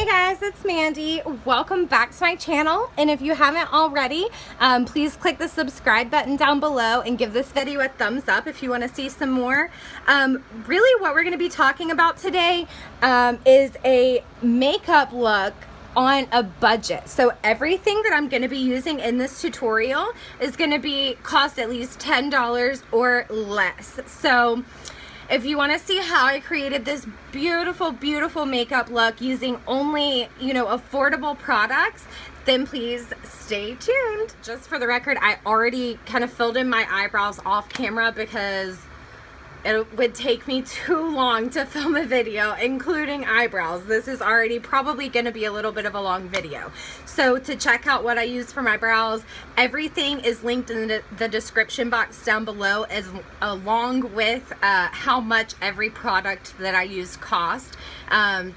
Hey guys, it's Mandy. Welcome back to my channel, and if you haven't already, please click the subscribe button down below and give this video a thumbs up if you want to see some more. Really what we're going to be talking about today is a makeup look on a budget. So everything that I'm going to be using in this tutorial is going to cost at least $10 or less. So if you want to see how I created this beautiful, beautiful makeup look using only, affordable products, then please stay tuned. Just for the record, I already kind of filled in my eyebrows off camera because it would take me too long to film a video, including eyebrows. This is already probably going to be a little bit of a long video. So to check out what I use for my brows, everything is linked in the description box down below, along with how much every product that I use cost.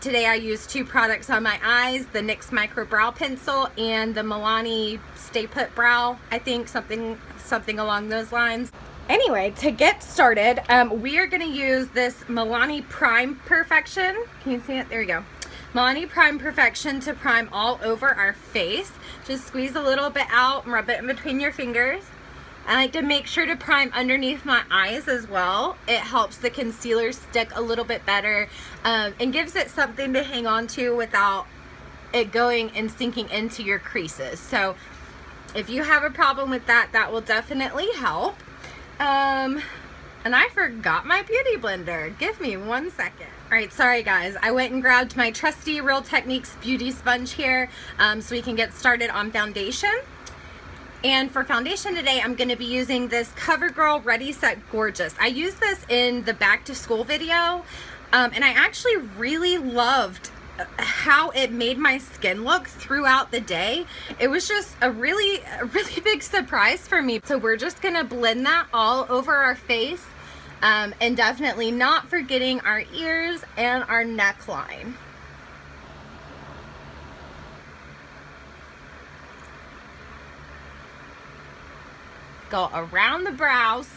Today I used 2 products on my eyes, the NYX Micro Brow Pencil and the Milani Stay Put Brow, I think, something along those lines. Anyway, to get started, we are going to use this Milani Prime Perfection. Can you see it? There you go. Milani Prime Perfection to prime all over our face. Just squeeze a little bit out and rub it in between your fingers. I like to make sure to prime underneath my eyes as well. It helps the concealer stick a little bit better and gives it something to hang on to without it going and sinking into your creases. So if you have a problem with that, that will definitely help. And I forgot my beauty blender. Give me 1 second. Alright, sorry guys. I went and grabbed my trusty Real Techniques beauty sponge here so we can get started on foundation. And for foundation today, I'm going to be using this Covergirl Ready Set Gorgeous. I used this in the back to school video, and I actually really loved how it made my skin look throughout the day. It was just a really big surprise for me. So we're just gonna blend that all over our face, and definitely not forgetting our ears and our neckline. Go around the brows,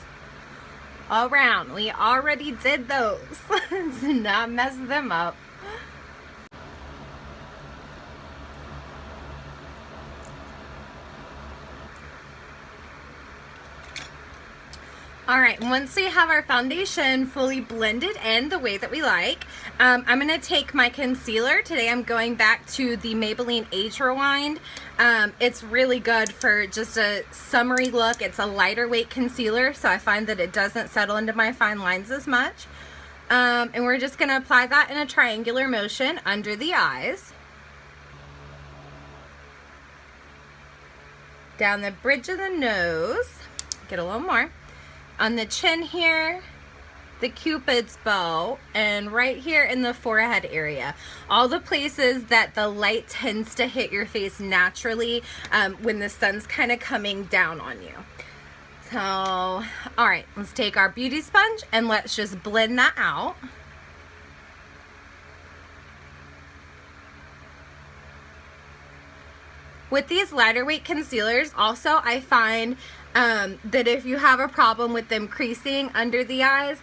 around. We already did those. Do not mess them up. Alright, once we have our foundation fully blended in the way that we like, I'm going to take my concealer. Today I'm going back to the Maybelline Age Rewind. It's really good for just a summery look. It's a lighter weight concealer, so I find that it doesn't settle into my fine lines as much. And we're just going to apply that in a triangular motion under the eyes. Down the bridge of the nose. Get a little more. On the chin here, the Cupid's bow, and right here in the forehead area. All the places that the light tends to hit your face naturally when the sun's kind of coming down on you. So, alright, let's take our beauty sponge and let's just blend that out. With these lighter weight concealers, also I find that if you have a problem with them creasing under the eyes,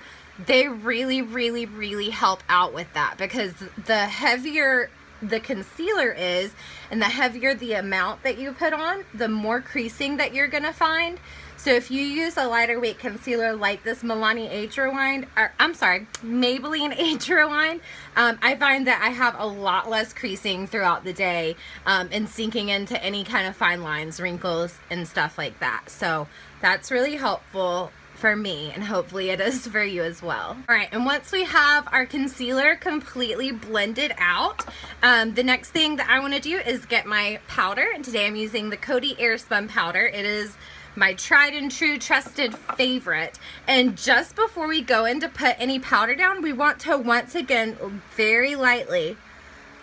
they really help out with that, because the heavier the concealer is and the heavier the amount that you put on, the more creasing that you're gonna find. So if you use a lighter weight concealer like this Milani Age Rewind, or Maybelline Age Rewind, I find that I have a lot less creasing throughout the day and sinking into any kind of fine lines, wrinkles, and stuff like that. So that's really helpful for me, and hopefully it is for you as well. Alright, and once we have our concealer completely blended out, the next thing that I want to do is get my powder, and today I'm using the Coty Airspun powder. It is my tried and true trusted favorite. And just before we go in to put any powder down, we want to once again very lightly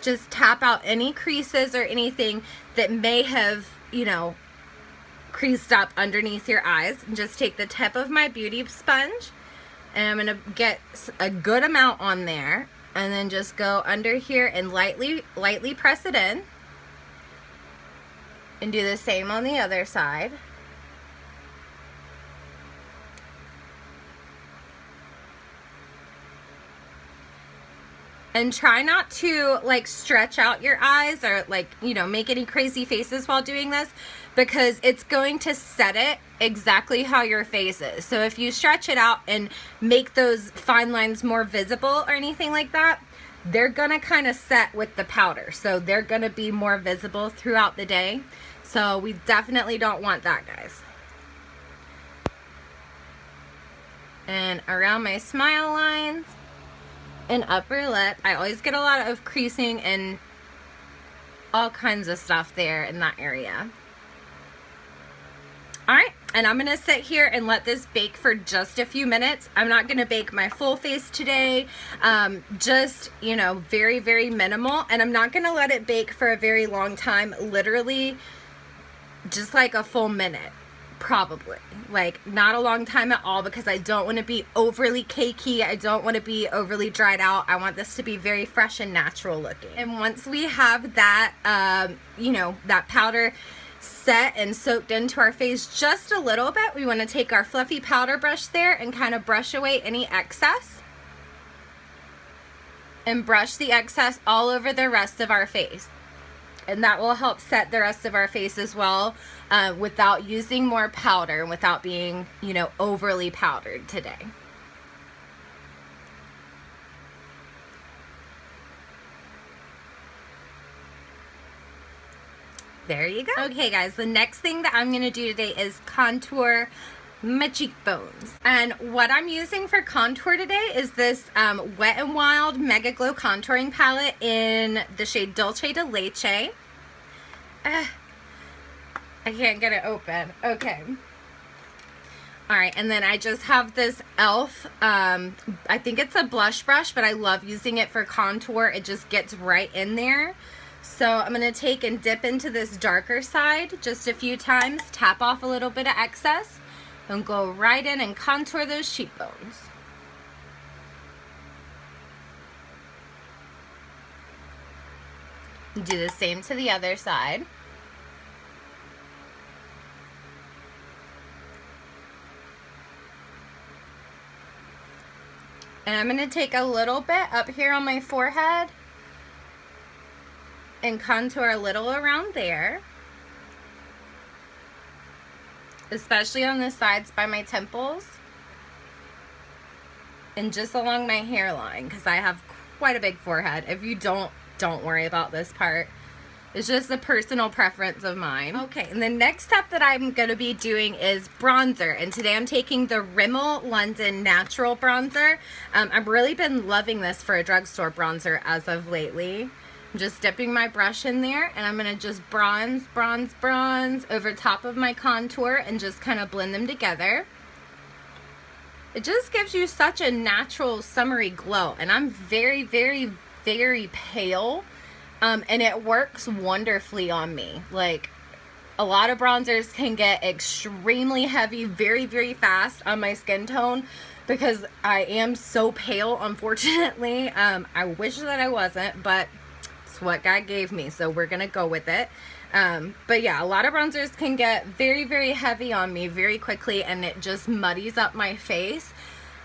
just tap out any creases or anything that may have, creased up underneath your eyes. And just take the tip of my beauty sponge, and I'm gonna get a good amount on there, and then just go under here and lightly press it in, and do the same on the other side. And try not to like stretch out your eyes or like, you know, make any crazy faces while doing this, because it's going to set it exactly how your face is. So if you stretch it out and make those fine lines more visible or anything like that, they're gonna kind of set with the powder. So they're gonna be more visible throughout the day. So we definitely don't want that, guys. And around my smile lines and upper lip, I always get a lot of creasing and all kinds of stuff there in that area. Alright, and I'm gonna sit here and let this bake for just a few minutes. I'm not gonna bake my full face today, just, you know, very, very minimal. And I'm not gonna let it bake for a very long time, literally just like a full minute. Probably like not a long time at all, because I don't want to be overly cakey. I don't want to be overly dried out. I want this to be very fresh and natural looking. And once we have that, you know, that powder set and soaked into our face just a little bit, we want to take our fluffy powder brush there and kind of brush away any excess and brush the excess all over the rest of our face. And that will help set the rest of our face as well, without using more powder and without being, you know, overly powdered today. There you go. Okay guys, the next thing that I'm going to do today is contour my cheekbones. And what I'm using for contour today is this Wet n Wild Megaglo contouring palette in the shade Dulce de Leche. I can't get it open. Okay. Alright, and then I just have this e.l.f. I think it's a blush brush, but I love using it for contour. It just gets right in there. So I'm going to take and dip into this darker side just a few times, tap off a little bit of excess, and go right in and contour those cheekbones. Do the same to the other side. And I'm going to take a little bit up here on my forehead and contour a little around there, especially on the sides by my temples and just along my hairline, because I have quite a big forehead. If you don't worry about this part. It's just a personal preference of mine. Okay, and the next step that I'm going to be doing is bronzer. And today I'm taking the Rimmel London Natural Bronzer. I've really been loving this for a drugstore bronzer as of lately. I'm just dipping my brush in there, and I'm going to just bronze over top of my contour and just kind of blend them together. It just gives you such a natural summery glow, and I'm very, very, very pale. And it works wonderfully on me. Like, a lot of bronzers can get extremely heavy very, very fast on my skin tone because I am so pale, unfortunately. I wish that I wasn't, but it's what God gave me, so we're gonna go with it. But yeah, a lot of bronzers can get very, very heavy on me very quickly, and it just muddies up my face.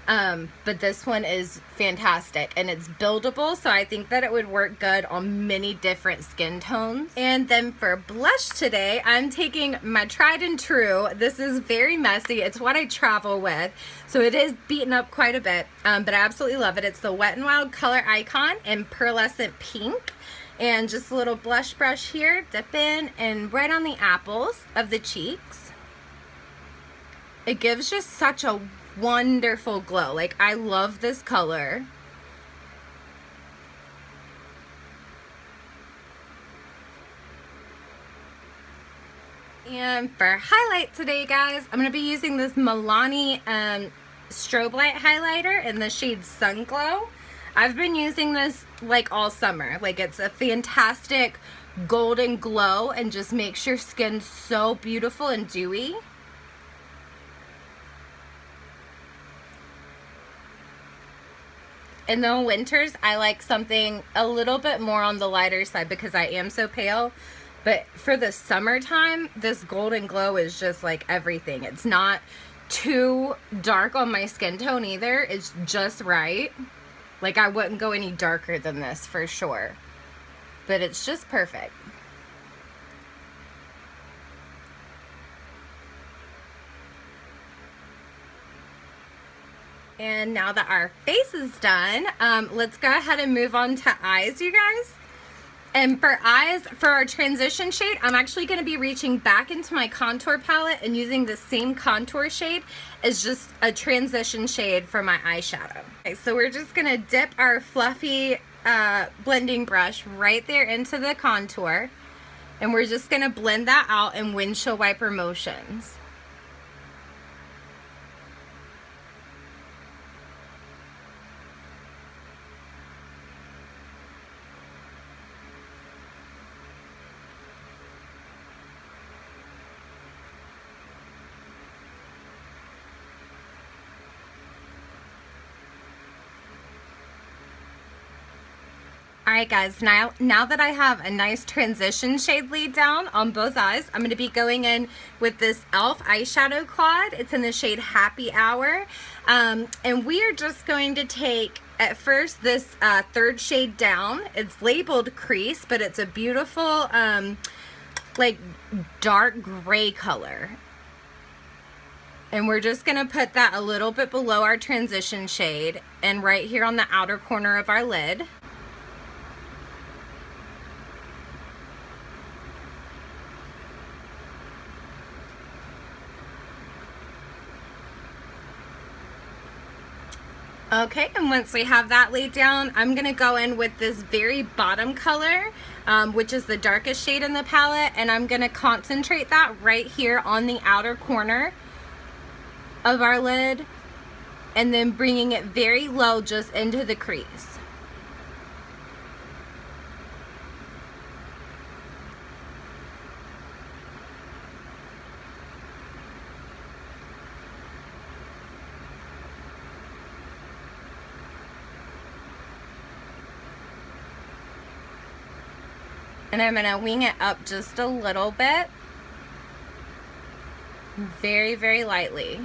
But this one is fantastic, and it's buildable, so I think that it would work good on many different skin tones. And then for blush today, I'm taking my tried and true. This is very messy. It's what I travel with, so it is beaten up quite a bit, but I absolutely love it. It's the Wet n Wild Color Icon in Pearlescent Pink. And just a little blush brush here, dip in, and right on the apples of the cheeks. It gives just such a wonderful glow. Like, I love this color. And for highlight today, guys, I'm going to be using this Milani Strobelight highlighter in the shade Sunglow. I've been using this like all summer. Like, it's a fantastic golden glow and just makes your skin so beautiful and dewy. In the winters, I like something a little bit more on the lighter side because I am so pale. But for the summertime, this golden glow is just like everything. It's not too dark on my skin tone either. It's just right. Like, I wouldn't go any darker than this for sure, but it's just perfect. And now that our face is done, let's go ahead and move on to eyes, you guys. And for eyes, for our transition shade, I'm actually going to be reaching back into my contour palette and using the same contour shade as just a transition shade for my eyeshadow. Okay, so we're just going to dip our fluffy blending brush right there into the contour. And we're just going to blend that out in windshield wiper motions. Alright guys, now that I have a nice transition shade laid down on both eyes, I'm going to be going in with this e.l.f. eyeshadow quad. It's in the shade Happy Hour. And we are just going to take, at first, this third shade down. It's labeled Crease, but it's a beautiful, like, dark gray color. And we're just going to put that a little bit below our transition shade and right here on the outer corner of our lid. Okay, and once we have that laid down, I'm going to go in with this very bottom color, which is the darkest shade in the palette, and I'm going to concentrate that right here on the outer corner of our lid, and then bringing it very low just into the crease. And I'm going to wing it up just a little bit, very, very lightly.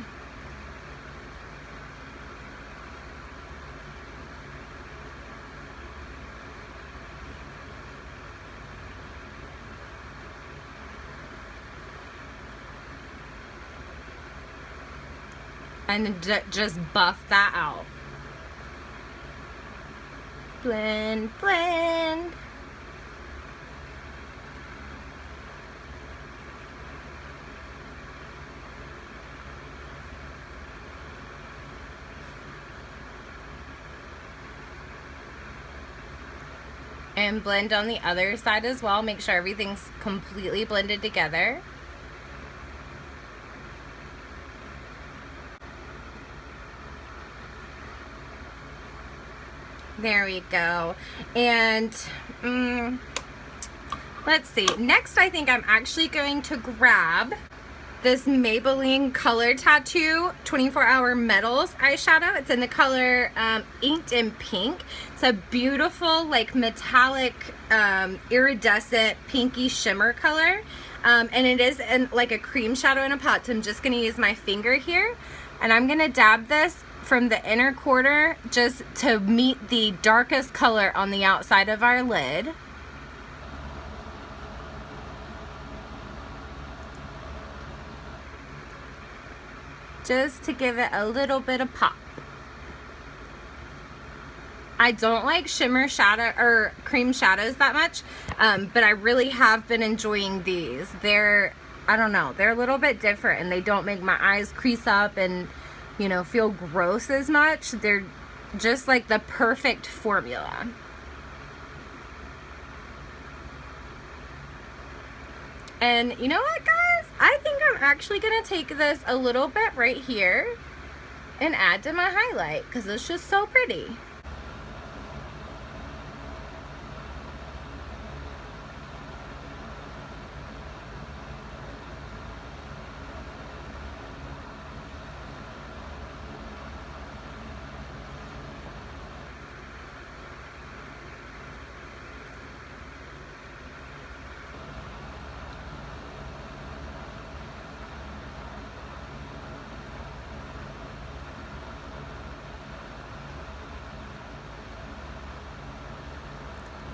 And just buff that out. Blend, blend. And blend on the other side as well. Make sure everything's completely blended together. There we go. And let's see. Next, I think I'm actually going to grab this Maybelline Color Tattoo 24-Hour Metals eyeshadow. It's in the color Inked in Pink. It's a beautiful, like, metallic, iridescent, pinky shimmer color. And it is in, like, a cream shadow in a pot. So I'm just going to use my finger here. And I'm going to dab this from the inner corner just to meet the darkest color on the outside of our lid. Just to give it a little bit of pop. I don't like shimmer shadow or cream shadows that much, but I really have been enjoying these. They're, I don't know, they're a little bit different and they don't make my eyes crease up and, you know, feel gross as much. They're just like the perfect formula. And you know what, guys? I think I'm actually going to take this a little bit right here and add to my highlight because it's just so pretty.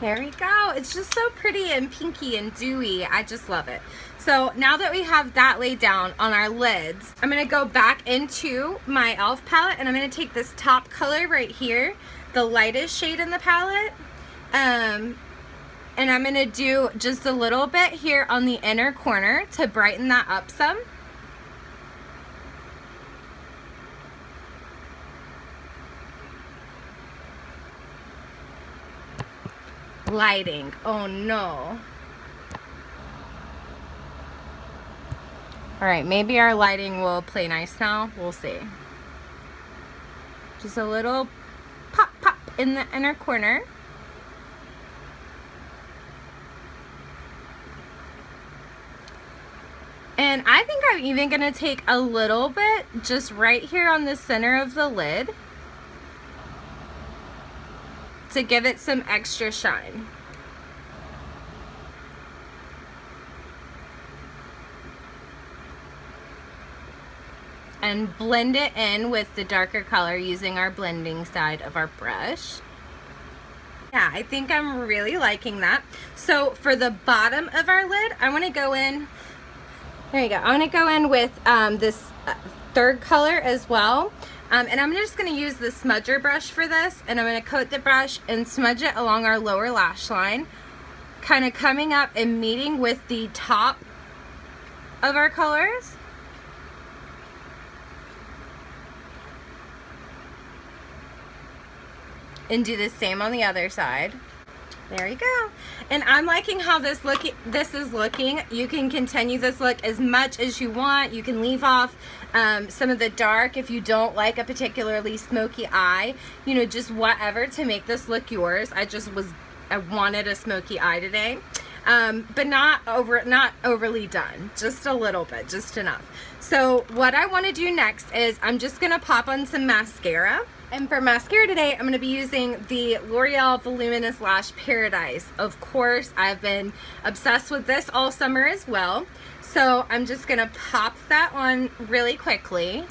There we go. It's just so pretty and pinky and dewy. I just love it. So now that we have that laid down on our lids, I'm going to go back into my e.l.f. palette and I'm going to take this top color right here, the lightest shade in the palette, and I'm going to do just a little bit here on the inner corner to brighten that up some. Lighting. Oh no. Alright, maybe our lighting will play nice now. We'll see. Just a little pop pop in the inner corner. And I think I'm even going to take a little bit just right here on the center of the lid to give it some extra shine. And blend it in with the darker color using our blending side of our brush. Yeah, I think I'm really liking that. So for the bottom of our lid, I want to go in, there you go, I want to go in with this third color as well. And I'm just going to use the smudger brush for this, and I'm going to coat the brush and smudge it along our lower lash line, kind of coming up and meeting with the top of our colors. And do the same on the other side. There you go. And I'm liking how this is looking. You can continue this look as much as you want. You can leave off some of the dark if you don't like a particularly smoky eye. You know, just whatever to make this look yours. I wanted a smoky eye today. But not overly done. Just a little bit, just enough. So what I want to do next is I'm just going to pop on some mascara. And for mascara today, I'm going to be using the L'Oreal Voluminous Lash Paradise. Of course, I've been obsessed with this all summer as well. So I'm just going to pop that on really quickly.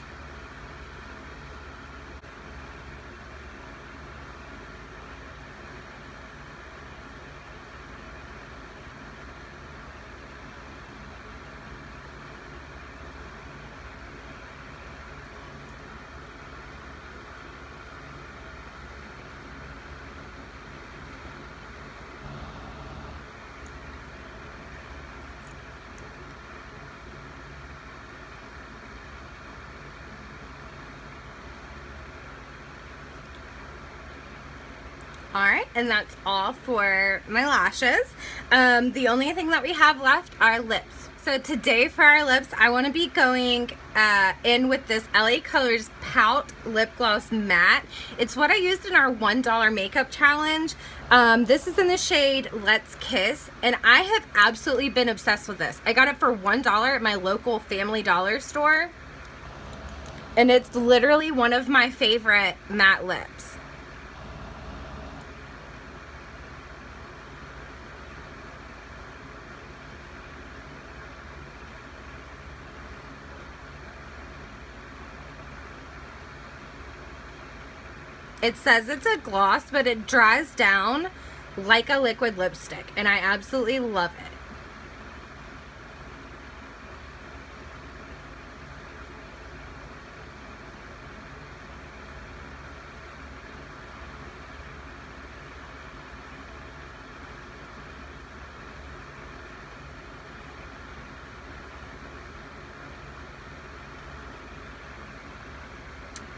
Alright, and that's all for my lashes. The only thing that we have left are lips. So today for our lips, I want to be going in with this LA Colors Pout Lipgloss Matte. It's what I used in our $1 makeup challenge. This is in the shade Let's Kiss, and I have absolutely been obsessed with this. I got it for $1 at my local Family Dollar store, and it's literally one of my favorite matte lips. It says it's a gloss, but it dries down like a liquid lipstick, and I absolutely love it.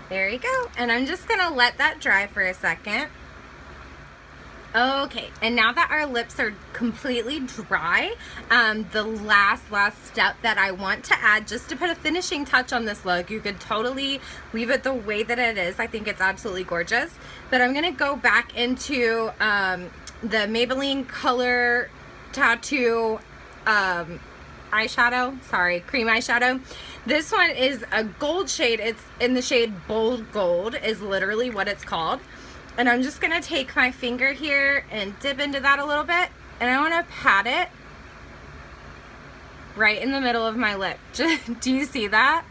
There you go. And I'm just going to let that dry for a second. Okay, and now that our lips are completely dry, the last step that I want to add just to put a finishing touch on this look, you could totally leave it the way that it is. I think it's absolutely gorgeous. But I'm going to go back into the Maybelline Color Tattoo eyeshadow, cream eyeshadow. This one is a gold shade. It's in the shade Bold Gold is literally what it's called. And I'm just going to take my finger here and dip into that a little bit, and I want to pat it right in the middle of my lip. Do you see that?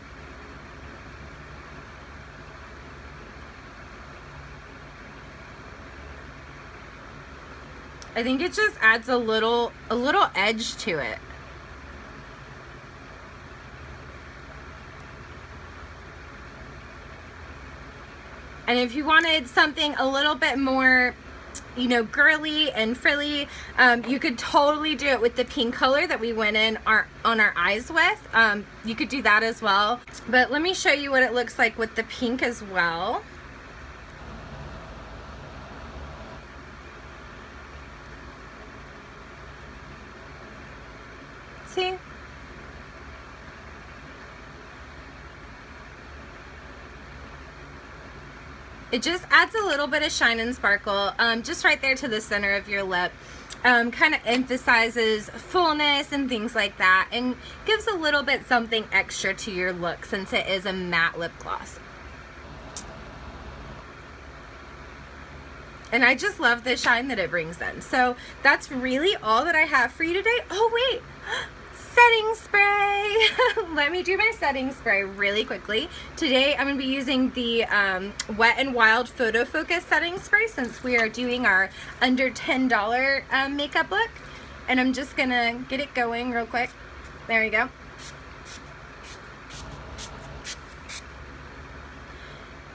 I think it just adds a little edge to it. And if you wanted something a little bit more, you know, girly and frilly, you could totally do it with the pink color that we went in on our eyes with. You could do that as well. But let me show you what it looks like with the pink as well. See? It just adds a little bit of shine and sparkle, just right there to the center of your lip. Kind of emphasizes fullness and things like that, and gives a little bit something extra to your look since it is a matte lip gloss. And I just love the shine that it brings in. So that's really all that I have for you today. Oh wait, setting spray. Let me do my setting spray really quickly. Today I'm going to be using the Wet n Wild Photo Focus setting spray since we are doing our under $10 makeup look. And I'm just going to get it going real quick. There we go.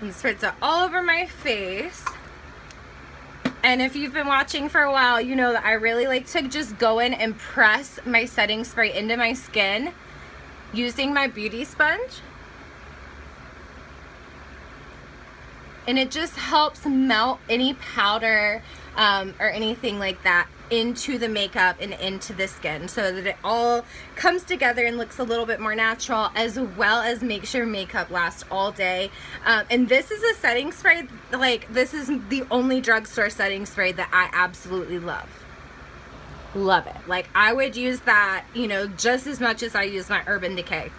And spritz it all over my face. And if you've been watching for a while, you know that I really like to just go in and press my setting spray into my skin using my beauty sponge. And it just helps melt any powder or anything like that into the makeup and into the skin so that it all comes together and looks a little bit more natural, as well as makes your makeup last all day. And this is a setting spray, like this is the only drugstore setting spray that I absolutely love. Love it. Like I would use that, you know, just as much as I use my Urban Decay.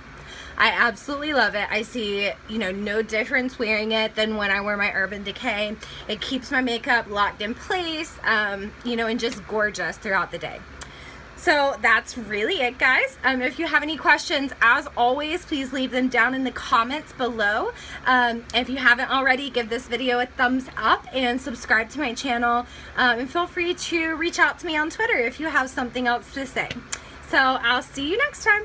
I absolutely love it. I see, you know, no difference wearing it than when I wear my Urban Decay. It keeps my makeup locked in place, you know, and just gorgeous throughout the day. So that's really it, guys. If you have any questions, as always, please leave them down in the comments below. If you haven't already, give this video a thumbs up and subscribe to my channel. And feel free to reach out to me on Twitter if you have something else to say. So I'll see you next time.